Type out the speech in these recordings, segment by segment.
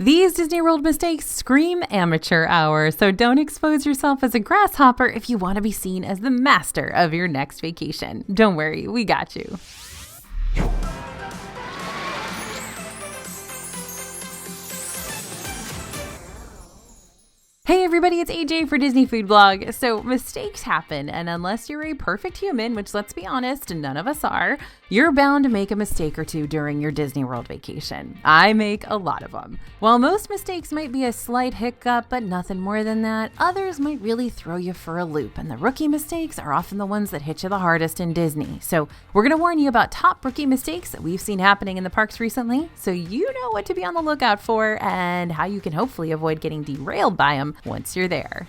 These Disney World mistakes scream amateur hour, so don't expose yourself as a grasshopper if you want to be seen as the master of your next vacation. Don't worry, we got you. Hey everybody, it's AJ for Disney Food Blog. So mistakes happen, and unless you're a perfect human, which let's be honest, none of us are, you're bound to make a mistake or two during your Disney World vacation. I make a lot of them. While most mistakes might be a slight hiccup, but nothing more than that, others might really throw you for a loop, and the rookie mistakes are often the ones that hit you the hardest in Disney. So we're going to warn you about top rookie mistakes that we've seen happening in the parks recently, so you know what to be on the lookout for and how you can hopefully avoid getting derailed by them once you're there.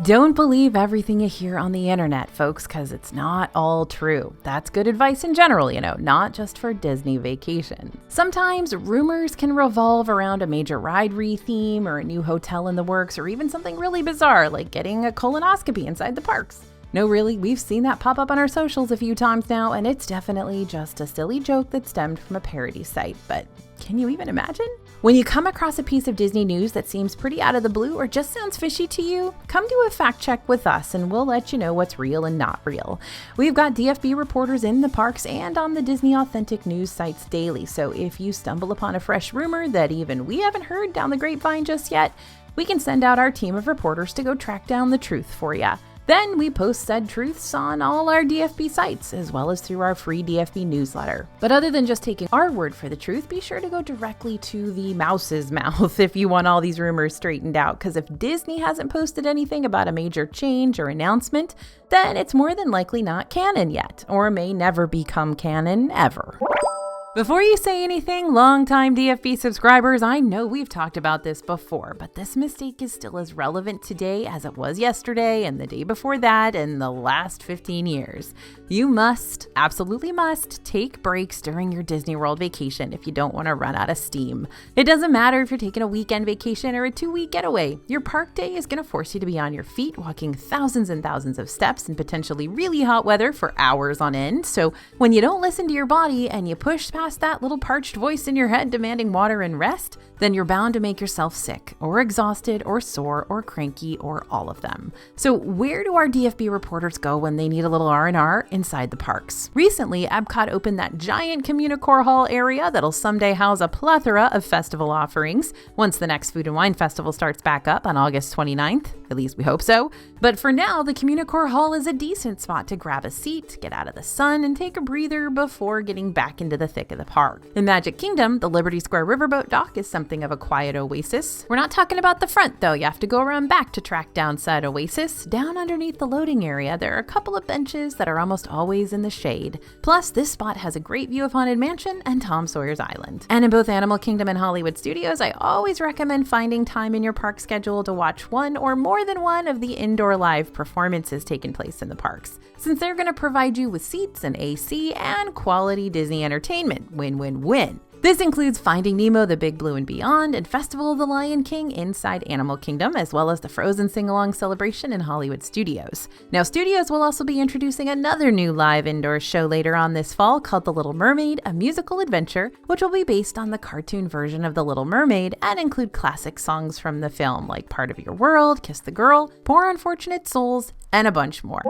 Don't believe everything you hear on the internet, folks, because it's not all true. That's good advice in general, not just for Disney vacations. Sometimes rumors can revolve around a major ride re-theme or a new hotel in the works, or even something really bizarre like getting a colonoscopy inside the parks. No, really, we've seen that pop up on our socials a few times now, and it's definitely just a silly joke that stemmed from a parody site, but can you even imagine? When you come across a piece of Disney news that seems pretty out of the blue or just sounds fishy to you, come do a fact check with us and we'll let you know what's real and not real. We've got DFB reporters in the parks and on the Disney Authentic news sites daily, so if you stumble upon a fresh rumor that even we haven't heard down the grapevine just yet, we can send out our team of reporters to go track down the truth for you. Then we post said truths on all our DFB sites, as well as through our free DFB newsletter. But other than just taking our word for the truth, be sure to go directly to the mouse's mouth if you want all these rumors straightened out, because if Disney hasn't posted anything about a major change or announcement, then it's more than likely not canon yet, or may never become canon ever. Before you say anything, longtime DFB subscribers, I know we've talked about this before, but this mistake is still as relevant today as it was yesterday and the day before that and the last 15 years. You must, absolutely must, take breaks during your Disney World vacation if you don't want to run out of steam. It doesn't matter if you're taking a weekend vacation or a 2-week getaway. Your park day is going to force you to be on your feet, walking thousands and thousands of steps in potentially really hot weather for hours on end. So when you don't listen to your body and you push past that little parched voice in your head demanding water and rest, then you're bound to make yourself sick or exhausted or sore or cranky or all of them. So where do our DFB reporters go when they need a little R&R inside the parks? Recently, Epcot opened that giant Communicore Hall area that'll someday house a plethora of festival offerings once the next Food and Wine Festival starts back up on August 29th. At least we hope so. But for now, the Communicore Hall is a decent spot to grab a seat, get out of the sun, and take a breather before getting back into the thick of the park. In Magic Kingdom, the Liberty Square Riverboat Dock is something of a quiet oasis. We're not talking about the front, though. You have to go around back to track down said oasis. Down underneath the loading area, there are a couple of benches that are almost always in the shade. Plus, this spot has a great view of Haunted Mansion and Tom Sawyer's Island. And in both Animal Kingdom and Hollywood Studios, I always recommend finding time in your park schedule to watch one or more than one of the indoor live performances taking place in the parks, since they're going to provide you with seats and AC and quality Disney entertainment. Win-win-win. This includes Finding Nemo, The Big Blue and Beyond, and Festival of the Lion King inside Animal Kingdom, as well as the Frozen Sing-Along Celebration in Hollywood Studios. Now, Studios will also be introducing another new live indoor show later on this fall called The Little Mermaid, a musical adventure, which will be based on the cartoon version of The Little Mermaid and include classic songs from the film like Part of Your World, Kiss the Girl, Poor Unfortunate Souls, and a bunch more.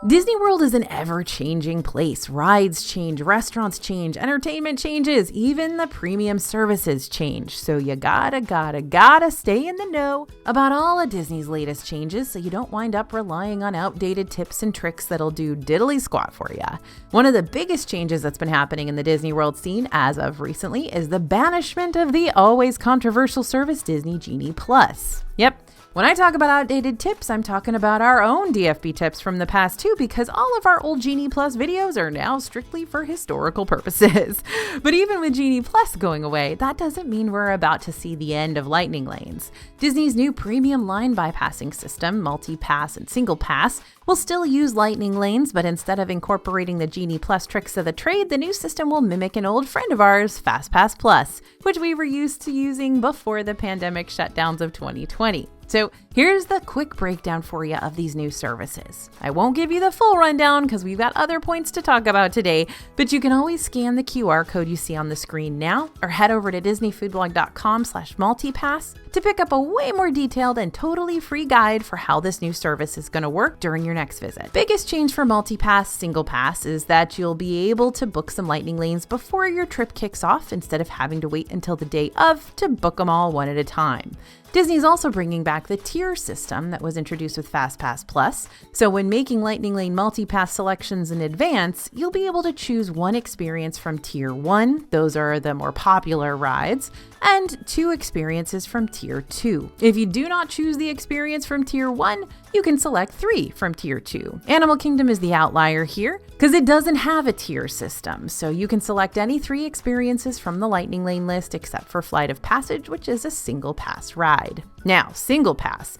Disney World is an ever-changing place. Rides change, restaurants change, entertainment changes, even the premium services change. So you gotta stay in the know about all of Disney's latest changes so you don't wind up relying on outdated tips and tricks that'll do diddly squat for you. One of the biggest changes that's been happening in the Disney World scene as of recently is the banishment of the always controversial service Disney Genie Plus. Yep. When I talk about outdated tips, I'm talking about our own DFB tips from the past too, because all of our old Genie Plus videos are now strictly for historical purposes. But even with Genie Plus going away, that doesn't mean we're about to see the end of lightning lanes. Disney's new premium line bypassing system, multi-pass and single pass, will still use lightning lanes, but instead of incorporating the Genie Plus tricks of the trade, the new system will mimic an old friend of ours, FastPass Plus, which we were used to using before the pandemic shutdowns of 2020. So here's the quick breakdown for you of these new services. I won't give you the full rundown because we've got other points to talk about today, but you can always scan the QR code you see on the screen now or head over to disneyfoodblog.com/multipass to pick up a way more detailed and totally free guide for how this new service is going to work during your next visit. Biggest change for multipass single pass is that you'll be able to book some lightning lanes before your trip kicks off instead of having to wait until the day of to book them all one at a time. Disney's also bringing back the tier system that was introduced with FastPass Plus. So when making Lightning Lane multipass selections in advance, you'll be able to choose one experience from Tier 1, those are the more popular rides, and 2 experiences from Tier 2. If you do not choose the experience from Tier 1, you can select 3 from Tier 2. Animal Kingdom is the outlier here because it doesn't have a tier system, so you can select any 3 experiences from the Lightning Lane list except for Flight of Passage, which is a single pass ride. Now, single pass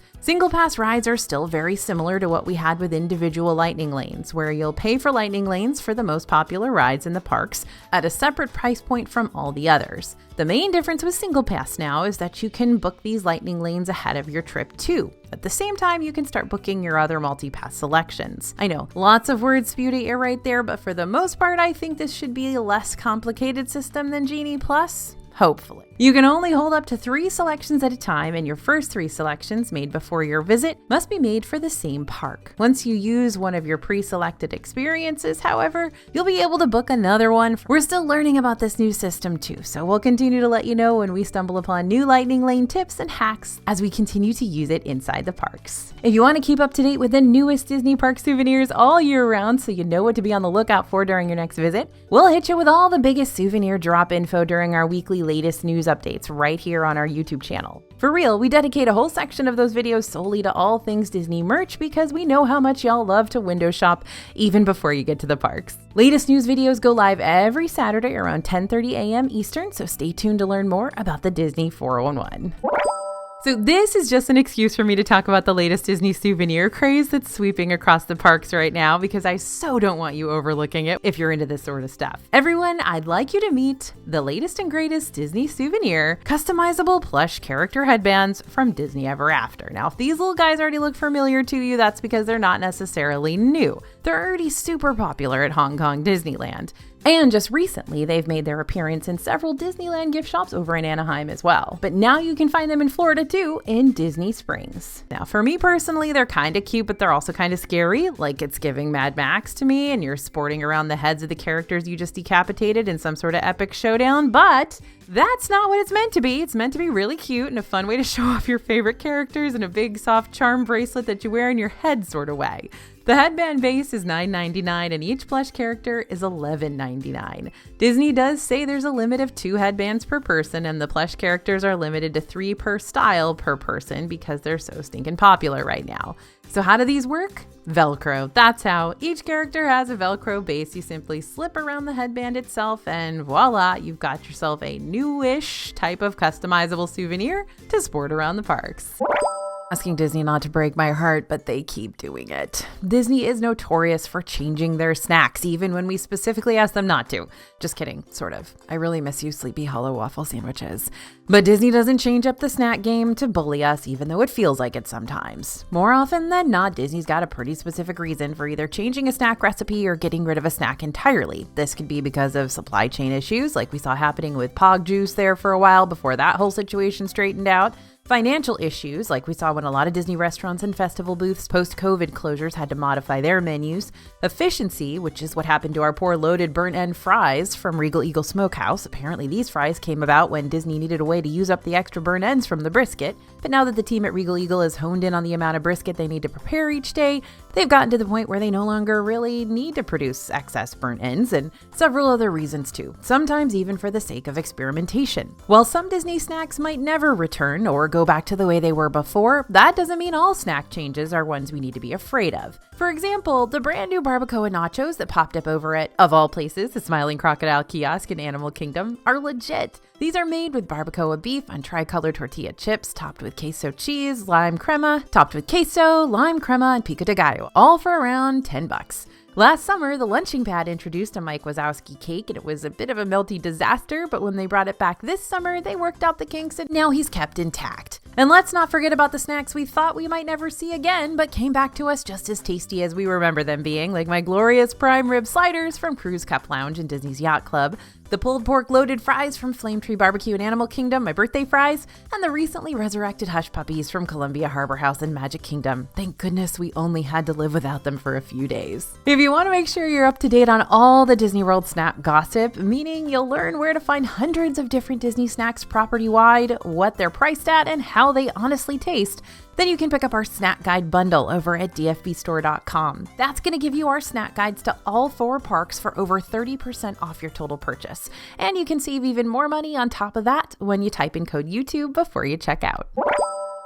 rides are still very similar to what we had with individual lightning lanes, where you'll pay for lightning lanes for the most popular rides in the parks at a separate price point from all the others. The main difference with single pass now is that you can book these lightning lanes ahead of your trip too. At the same time, you can start booking your other multi-pass selections. I know, lots of words spewed at you right there, but for the most part, I think this should be a less complicated system than Genie Plus. Hopefully. You can only hold up to 3 selections at a time, and your first 3 selections made before your visit must be made for the same park. Once you use one of your pre-selected experiences, however, you'll be able to book another one. We're still learning about this new system too, so we'll continue to let you know when we stumble upon new Lightning Lane tips and hacks as we continue to use it inside the parks. If you want to keep up to date with the newest Disney Park souvenirs all year round so you know what to be on the lookout for during your next visit, we'll hit you with all the biggest souvenir drop info during our weekly latest news updates right here on our YouTube channel. For real, we dedicate a whole section of those videos solely to all things Disney merch because we know how much y'all love to window shop even before you get to the parks. Latest news videos go live every Saturday around 10:30 a.m. Eastern, so stay tuned to learn more about the Disney 411. So this is just an excuse for me to talk about the latest Disney souvenir craze that's sweeping across the parks right now because I so don't want you overlooking it if you're into this sort of stuff. Everyone, I'd like you to meet the latest and greatest Disney souvenir, customizable plush character headbands from Disney Ever After. Now, if these little guys already look familiar to you, that's because they're not necessarily new. They're already super popular at Hong Kong Disneyland. And just recently, they've made their appearance in several Disneyland gift shops over in Anaheim as well. But now you can find them in Florida too, in Disney Springs. Now, for me personally, they're kind of cute, but they're also kind of scary. Like it's giving Mad Max to me, and you're sporting around the heads of the characters you just decapitated in some sort of epic showdown. But that's not what it's meant to be. It's meant to be really cute and a fun way to show off your favorite characters in a big soft charm bracelet that you wear in your head sort of way. The headband base is $9.99 and each plush character is $11.99. Disney does say there's a limit of 2 headbands per person and the plush characters are limited to 3 per style per person because they're so stinking popular right now. So how do these work? Velcro. That's how. Each character has a Velcro base. You simply slip around the headband itself and voila, you've got yourself a newish type of customizable souvenir to sport around the parks. Asking Disney not to break my heart, but they keep doing it. Disney is notorious for changing their snacks, even when we specifically ask them not to. Just kidding, sort of. I really miss you, Sleepy Hollow waffle sandwiches. But Disney doesn't change up the snack game to bully us, even though it feels like it sometimes. More often than not, Disney's got a pretty specific reason for either changing a snack recipe or getting rid of a snack entirely. This could be because of supply chain issues, like we saw happening with Pog Juice there for a while before that whole situation straightened out. Financial issues, like we saw when a lot of Disney restaurants and festival booths post-COVID closures had to modify their menus. Efficiency, which is what happened to our poor loaded burnt end fries from Regal Eagle Smokehouse. Apparently these fries came about when Disney needed a way to use up the extra burnt ends from the brisket. But now that the team at Regal Eagle has honed in on the amount of brisket they need to prepare each day, they've gotten to the point where they no longer really need to produce excess burnt ends, and several other reasons too, sometimes even for the sake of experimentation. While some Disney snacks might never return or go back to the way they were before, that doesn't mean all snack changes are ones we need to be afraid of. For example, the brand new barbacoa nachos that popped up over at, of all places, the Smiling Crocodile kiosk in Animal Kingdom are legit. These are made with barbacoa beef on tricolor tortilla chips, topped with queso cheese, lime crema, topped with queso, lime crema, and pico de gallo, all for around $10. Last summer, the Lunching Pad introduced a Mike Wazowski cake, and it was a bit of a melty disaster, but when they brought it back this summer, they worked out the kinks, and now he's kept intact. And let's not forget about the snacks we thought we might never see again, but came back to us just as tasty as we remember them being, like my glorious prime rib sliders from Cruise Cup Lounge and Disney's Yacht Club, the pulled pork loaded fries from Flame Tree Barbecue and Animal Kingdom, my birthday fries, and the recently resurrected Hush Puppies from Columbia Harbor House and Magic Kingdom. Thank goodness we only had to live without them for a few days. If you want to make sure you're up to date on all the Disney World snack gossip, meaning you'll learn where to find hundreds of different Disney snacks property-wide, what they're priced at, and how they honestly taste, then you can pick up our snack guide bundle over at dfbstore.com. That's going to give you our snack guides to all 4 parks for over 30% off your total purchase. And you can save even more money on top of that when you type in code YouTube before you check out.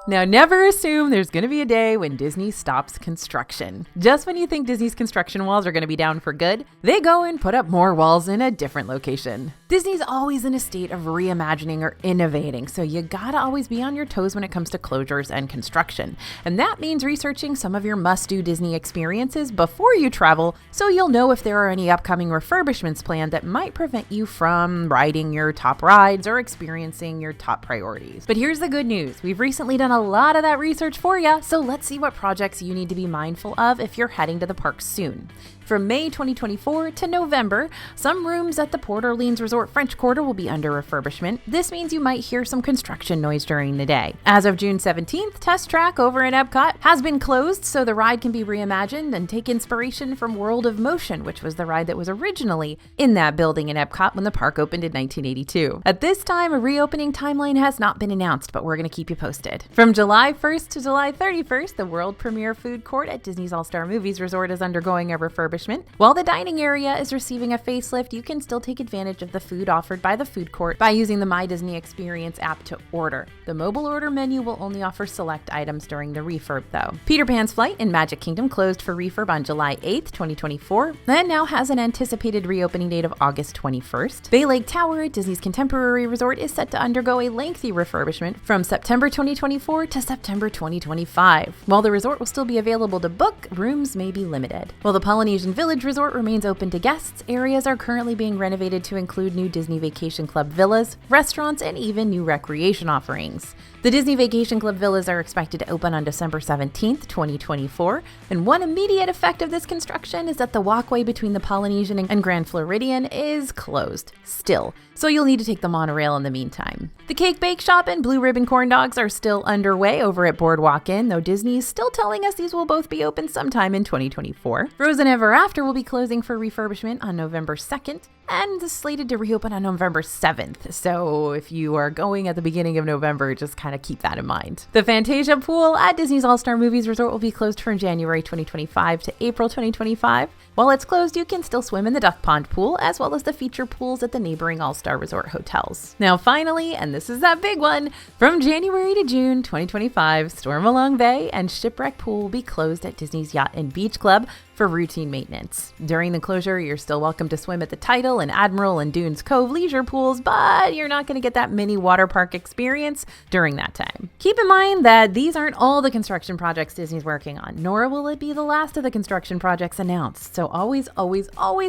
Now, never assume there's going to be a day when Disney stops construction. Just when you think Disney's construction walls are going to be down for good, they go and put up more walls in a different location. Disney's always in a state of reimagining or innovating, so you gotta always be on your toes when it comes to closures and construction. And that means researching some of your must-do Disney experiences before you travel, so you'll know if there are any upcoming refurbishments planned that might prevent you from riding your top rides or experiencing your top priorities. But here's the good news. We've recently done a lot of that research for you, so let's see what projects you need to be mindful of if you're heading to the parks soon. From May 2024 to November, some rooms at the Port Orleans Resort French Quarter will be under refurbishment. This means you might hear some construction noise during the day. As of June 17th, Test Track over in Epcot has been closed so the ride can be reimagined and take inspiration from World of Motion, which was the ride that was originally in that building in Epcot when the park opened in 1982. At this time, a reopening timeline has not been announced, but we're going to keep you posted. From July 1st to July 31st, the world premiere food court at Disney's All-Star Movies Resort is undergoing a refurbishment. While the dining area is receiving a facelift, you can still take advantage of the food offered by the food court by using the My Disney Experience app to order. The mobile order menu will only offer select items during the refurb, though. Peter Pan's Flight in Magic Kingdom closed for refurb on July 8th, 2024, and now has an anticipated reopening date of August 21st. Bay Lake Tower at Disney's Contemporary Resort is set to undergo a lengthy refurbishment from September 2024 to September 2025. While the resort will still be available to book, rooms may be limited. While the Polynesian Village Resort remains open to guests, areas are currently being renovated to include new Disney Vacation Club villas, restaurants, and even new recreation offerings. The Disney Vacation Club villas are expected to open on December 17th, 2024, and one immediate effect of this construction is that the walkway between the Polynesian and Grand Floridian is closed still, so you'll need to take the monorail in the meantime. The Cake Bake Shop and Blue Ribbon Corn Dogs are still underway over at Boardwalk Inn, though Disney is still telling us these will both be open sometime in 2024. Frozen Ever After will be closing for refurbishment on November 2nd, and is slated to reopen on November 7th. So if you are going at the beginning of November, just kind of keep that in mind. The Fantasia Pool at Disney's All-Star Movies Resort will be closed from January 2025 to April 2025. While it's closed, you can still swim in the Duck Pond pool, as well as the feature pools at the neighboring All-Star Resort hotels. Now finally, and this is that big one, from January to June 2025, Stormalong Bay and Shipwreck Pool will be closed at Disney's Yacht and Beach Club for routine maintenance. During the closure, you're still welcome to swim at the Tidal and Admiral and Dunes Cove leisure pools, but you're not going to get that mini water park experience during that time. Keep in mind that these aren't all the construction projects Disney's working on, nor will it be the last of the construction projects announced. So always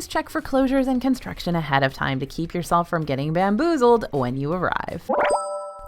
check for closures and construction ahead of time to keep yourself from getting bamboozled when you arrive.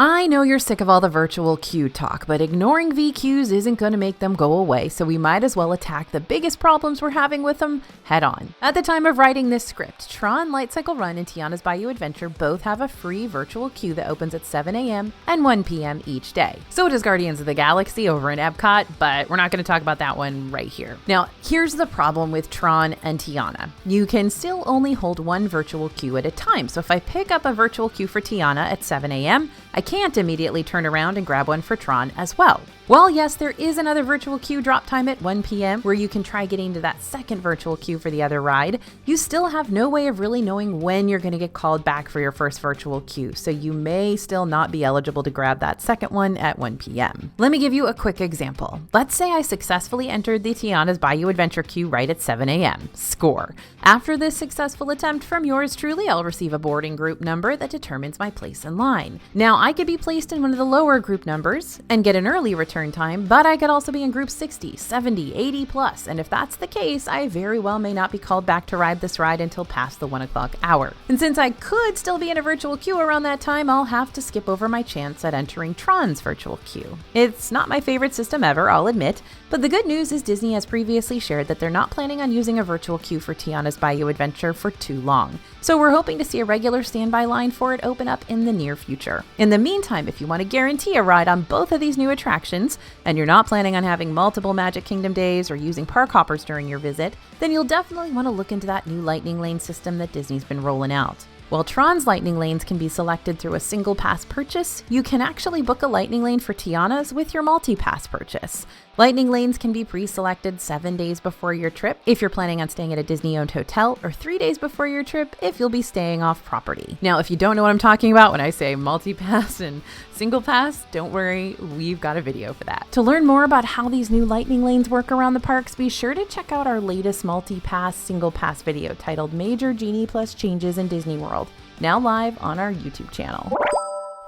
I know you're sick of all the virtual queue talk, but ignoring VQs isn't going to make them go away, so we might as well attack the biggest problems we're having with them head on. At the time of writing this script, Tron Light Cycle Run and Tiana's Bayou Adventure both have a free virtual queue that opens at 7 a.m. and 1 p.m. each day. So does Guardians of the Galaxy over in Epcot, but we're not going to talk about that one right here. Now, here's the problem with Tron and Tiana. You can still only hold one virtual queue at a time, so if I pick up a virtual queue for Tiana at 7 a.m., I can't immediately turn around and grab one for Tron as well. Well, yes, there is another virtual queue drop time at 1 p.m. where you can try getting to that second virtual queue for the other ride. You still have no way of really knowing when you're going to get called back for your first virtual queue, so you may still not be eligible to grab that second one at 1 p.m. Let me give you a quick example. Let's say I successfully entered the Tiana's Bayou Adventure queue right at 7 a.m. Score. After this successful attempt from yours truly, I'll receive a boarding group number that determines my place in line. Now, I could be placed in one of the lower group numbers and get an early return turn time, but I could also be in group 60, 70, 80 plus, and if that's the case, I very well may not be called back to ride this ride until past the 1 o'clock hour. And since I could still be in a virtual queue around that time, I'll have to skip over my chance at entering Tron's virtual queue. It's not my favorite system ever, I'll admit, but the good news is Disney has previously shared that they're not planning on using a virtual queue for Tiana's Bayou Adventure for too long. So we're hoping to see a regular standby line for it open up in the near future. In the meantime, if you want to guarantee a ride on both of these new attractions, and you're not planning on having multiple Magic Kingdom days or using park hoppers during your visit, then you'll definitely want to look into that new Lightning Lane system that Disney's been rolling out. While Tron's Lightning Lanes can be selected through a single pass purchase, you can actually book a Lightning Lane for Tiana's with your multi-pass purchase. Lightning Lanes can be pre-selected 7 days before your trip if you're planning on staying at a Disney-owned hotel, or 3 days before your trip if you'll be staying off property. Now, if you don't know what I'm talking about when I say multi-pass and single pass, don't worry, we've got a video for that. To learn more about how these new Lightning Lanes work around the parks, be sure to check out our latest multi-pass, single pass video titled Major Genie Plus Changes in Disney World, now live on our YouTube channel.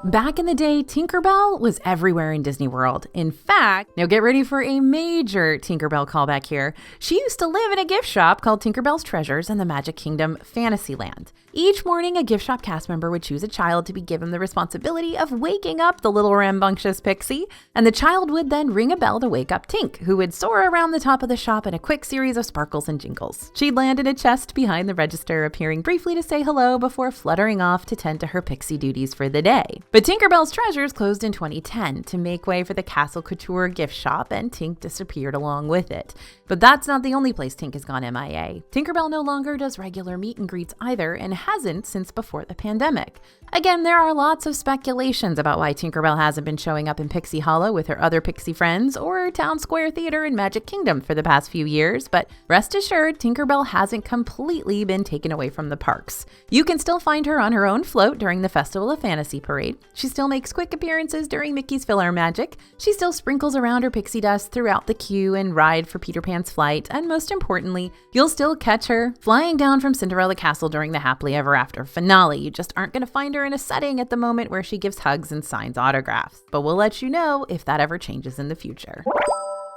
Back in the day, Tinkerbell was everywhere in Disney World. In fact, now get ready for a major Tinkerbell callback here. She used to live in a gift shop called Tinkerbell's Treasures in the Magic Kingdom Fantasyland. Each morning, a gift shop cast member would choose a child to be given the responsibility of waking up the little rambunctious pixie, and the child would then ring a bell to wake up Tink, who would soar around the top of the shop in a quick series of sparkles and jingles. She'd land in a chest behind the register, appearing briefly to say hello before fluttering off to tend to her pixie duties for the day. But Tinkerbell's Treasures closed in 2010 to make way for the Castle Couture gift shop, and Tink disappeared along with it. But that's not the only place Tink has gone MIA. Tinkerbell no longer does regular meet and greets either, and hasn't since before the pandemic. Again, there are lots of speculations about why Tinkerbell hasn't been showing up in Pixie Hollow with her other Pixie friends or Town Square Theater in Magic Kingdom for the past few years, but rest assured, Tinkerbell hasn't completely been taken away from the parks. You can still find her on her own float during the Festival of Fantasy Parade. She still makes quick appearances during Mickey's Filler Magic. She still sprinkles around her pixie dust throughout the queue and ride for Peter Pan's flight, and most importantly, you'll still catch her flying down from Cinderella Castle during the Happily Ever After finale. You just aren't going to find her in a setting at the moment where she gives hugs and signs autographs, but we'll let you know if that ever changes in the future.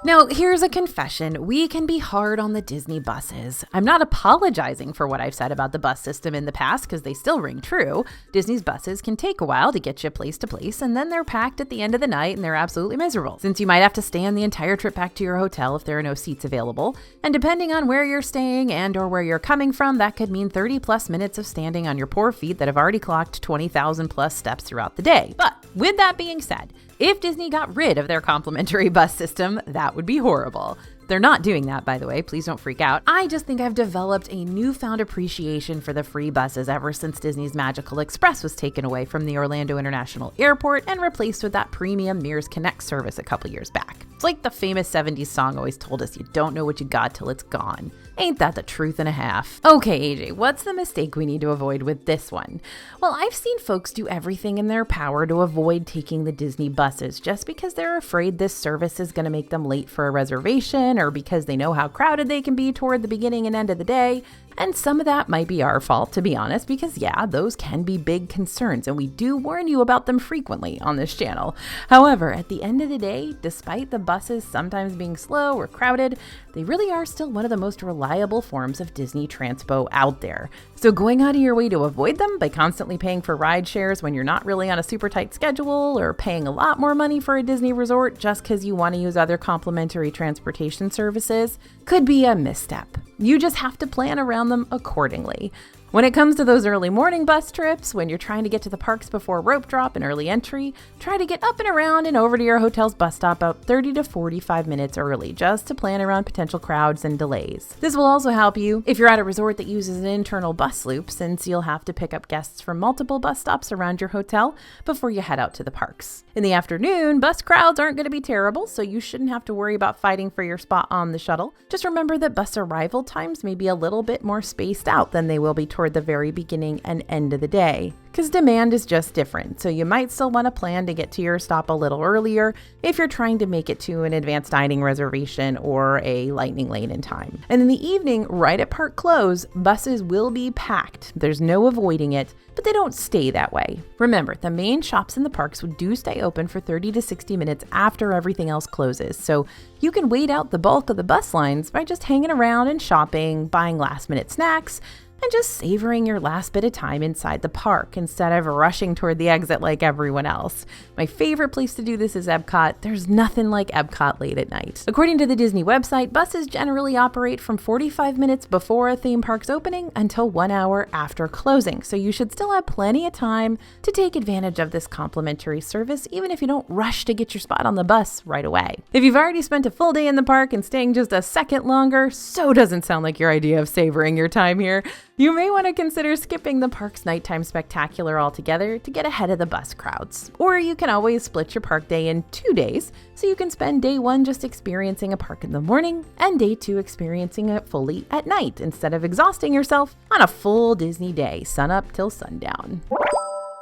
Now, here's a confession. We can be hard on the Disney buses. I'm not apologizing for what I've said about the bus system in the past, because they still ring true. Disney's buses can take a while to get you place to place, and then they're packed at the end of the night and they're absolutely miserable, since you might have to stand the entire trip back to your hotel if there are no seats available. And depending on where you're staying and or where you're coming from, that could mean 30 plus minutes of standing on your poor feet that have already clocked 20,000 plus steps throughout the day. But with that being said, if Disney got rid of their complimentary bus system, that would be horrible. They're not doing that, by the way. Please don't freak out. I just think I've developed a newfound appreciation for the free buses ever since Disney's Magical Express was taken away from the Orlando International Airport and replaced with that premium Mears Connect service a couple years back. It's like the famous 70s song always told us, you don't know what you got till it's gone. Ain't that the truth and a half? Okay, AJ, what's the mistake we need to avoid with this one? Well, I've seen folks do everything in their power to avoid taking the Disney buses just because they're afraid this service is going to make them late for a reservation, or because they know how crowded they can be toward the beginning and end of the day. And some of that might be our fault, to be honest, because yeah, those can be big concerns, and we do warn you about them frequently on this channel. However, at the end of the day, despite the buses sometimes being slow or crowded, they really are still one of the most reliable forms of Disney transpo out there. So going out of your way to avoid them by constantly paying for ride shares when you're not really on a super tight schedule, or paying a lot more money for a Disney resort just because you want to use other complimentary transportation services, could be a misstep. You just have to plan around them accordingly. When it comes to those early morning bus trips, when you're trying to get to the parks before rope drop and early entry, try to get up and around and over to your hotel's bus stop about 30 to 45 minutes early, just to plan around potential crowds and delays. This will also help you if you're at a resort that uses an internal bus loop, since you'll have to pick up guests from multiple bus stops around your hotel before you head out to the parks. In the afternoon, bus crowds aren't going to be terrible, so you shouldn't have to worry about fighting for your spot on the shuttle. Just remember that bus arrival times may be a little bit more spaced out than they will be towards toward the very beginning and end of the day, because demand is just different. So you might still want to plan to get to your stop a little earlier if you're trying to make it to an advanced dining reservation or a lightning lane in time. And in the evening, right at park close, buses will be packed. There's no avoiding it, but they don't stay that way. Remember, the main shops in the parks do stay open for 30 to 60 minutes after everything else closes. So you can wait out the bulk of the bus lines by just hanging around and shopping, buying last-minute snacks, and just savoring your last bit of time inside the park instead of rushing toward the exit like everyone else. My favorite place to do this is Epcot. There's nothing like Epcot late at night. According to the Disney website, buses generally operate from 45 minutes before a theme park's opening until 1 hour after closing, so you should still have plenty of time to take advantage of this complimentary service, even if you don't rush to get your spot on the bus right away. If you've already spent a full day in the park and staying just a second longer, so doesn't sound like your idea of savoring your time here, you may want to consider skipping the park's nighttime spectacular altogether to get ahead of the bus crowds. Or you can always split your park day in 2 days, so you can spend day 1 just experiencing a park in the morning and day 2 experiencing it fully at night instead of exhausting yourself on a full Disney day, sunup till sundown.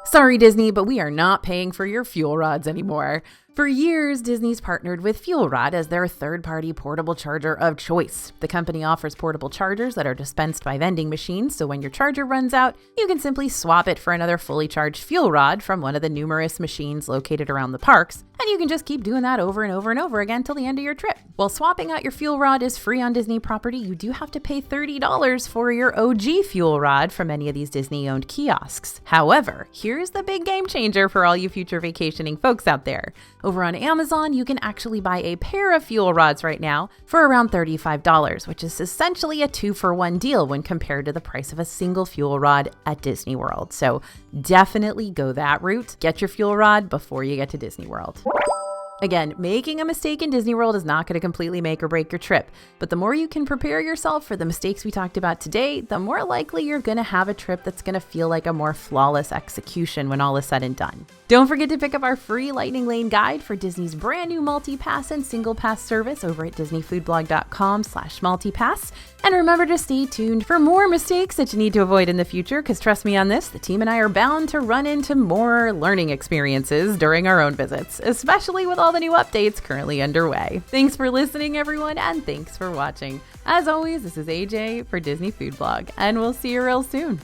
Sorry, Disney, but we are not paying for your fuel rods anymore. For years, Disney's partnered with Fuel Rod as their third-party portable charger of choice. The company offers portable chargers that are dispensed by vending machines, so when your charger runs out, you can simply swap it for another fully charged fuel rod from one of the numerous machines located around the parks, and you can just keep doing that over and over and over again till the end of your trip. While swapping out your fuel rod is free on Disney property, you do have to pay $30 for your OG fuel rod from any of these Disney-owned kiosks. However, here's the big game changer for all you future vacationing folks out there. Over on Amazon, you can actually buy a pair of fuel rods right now for around $35, which is essentially a 2-for-1 deal when compared to the price of a single fuel rod at Disney World. So definitely go that route. Get your fuel rod before you get to Disney World. Again, making a mistake in Disney World is not going to completely make or break your trip, but the more you can prepare yourself for the mistakes we talked about today, the more likely you're going to have a trip that's going to feel like a more flawless execution when all is said and done. Don't forget to pick up our free Lightning Lane guide for Disney's brand new multi-pass and single pass service over at disneyfoodblog.com/multipass. And remember to stay tuned for more mistakes that you need to avoid in the future, because trust me on this, the team and I are bound to run into more learning experiences during our own visits, especially with all the new updates currently underway. Thanks for listening, everyone, and thanks for watching. As always, this is AJ for Disney Food Blog, and we'll see you real soon.